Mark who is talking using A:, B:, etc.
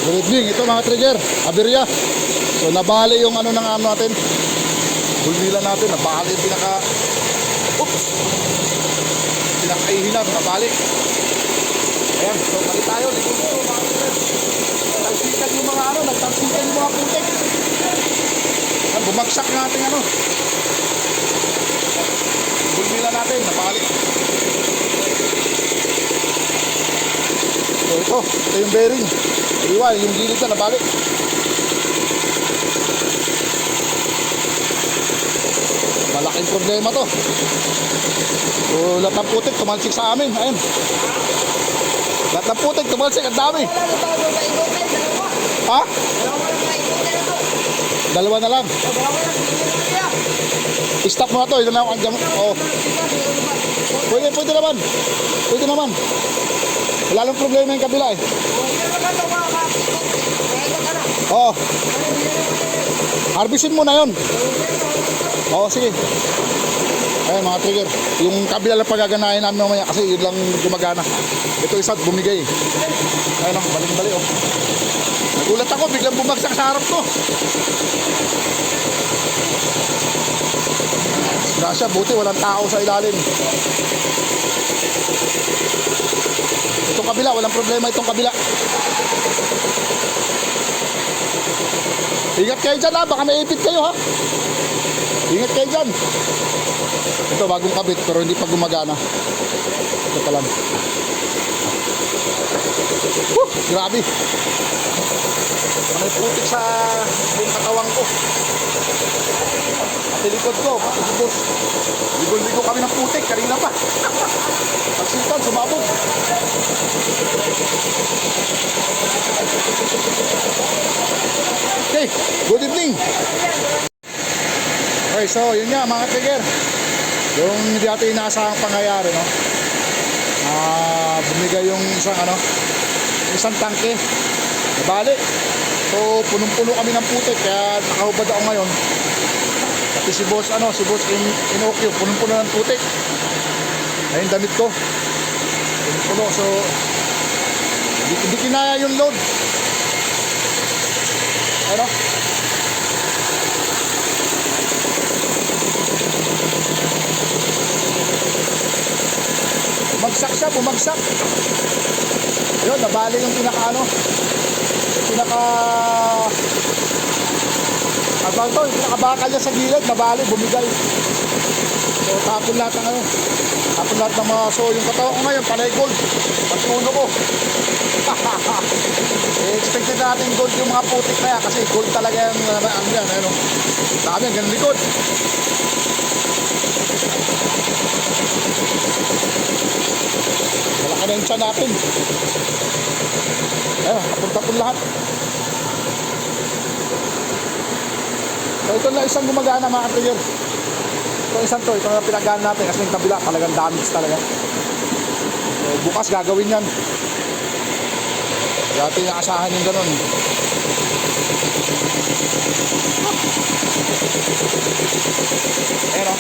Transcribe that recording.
A: Good evening, ito mga trigger, aberya. So nabali yung ano ng ano natin, bulbila natin, nabali yung pinaka-ihilab, nabali. Ayan, so balik tayo, likod dito mga trigger. Nagtalsikan yung mga ano, nagtalsikan yung mga putik. Ayan, bumagsak natin ano. Bulbila natin, nabali. So ito yung bearing. Iwan, yung gilid na nabalik. Malaking problema to. So lahat ng putik tumalsik sa amin. Ayun. Lahat ng putik tumalsik, ang dami. Ha? Dalawa na lang. I-stop mo na to. Ito na ang jam. Oh. Pwede naman. Pwede naman. Wala nang problema yung kabila eh. Oo. Harvestin mo na yun. Oo, sige. Ayan mga trigger. Yung kabila lang pagaganahin namin mamaya kasi yun lang gumagana. Ito isa't bumigay. Ayan o, baling-bali o. Nagulat ako, biglang bumagsak sa harap ko. Grasya, buti walang tao sa ilalim. Itong kabila, walang problema itong kabila. Ingat kayo dyan ha, baka maipit kayo ha. Ingat kayo dyan. Ito bagong kabit pero hindi pa gumagana. Ito pa lang. Grabe. May putik sa buong katawan ko. At likod ko, patubos. Ligo kami ng putik, kanina pa. Pagsintan, sumabog. Okay, good evening. Okay, so yun nga mga trigger. Yung hindi natin inaasahang pangyayari, no? Bumigay yung isang tangke. Nabali. So punong-puno kami ng putik kaya nakahubad ako ngayon. Pati si boss Inokyo, punong-puno ng putik. Ayun damit ko. Punong-puno, so hindi kinaya yung load. Ano? Bumagsak. Ayun, nabali yung pinakabakal niya sa gilid, nabali, bumigay. So tapon lahat ng mga yung katawan ko ngayon, panay gold. Pati ulo ko. Expected natin gold yung mga putik na yan kasi gold talaga yung yan, ano. Dami ang ganun likod. Malaki na yung tiyan natin. Ayun, kapun-tapon lahat. So ito na isang gumagana mga trigger. Ito na pinagana natin kasi yung kabila talagang damage talaga. So bukas gagawin yan. Dati nakasahan yung ganun. Ayan o.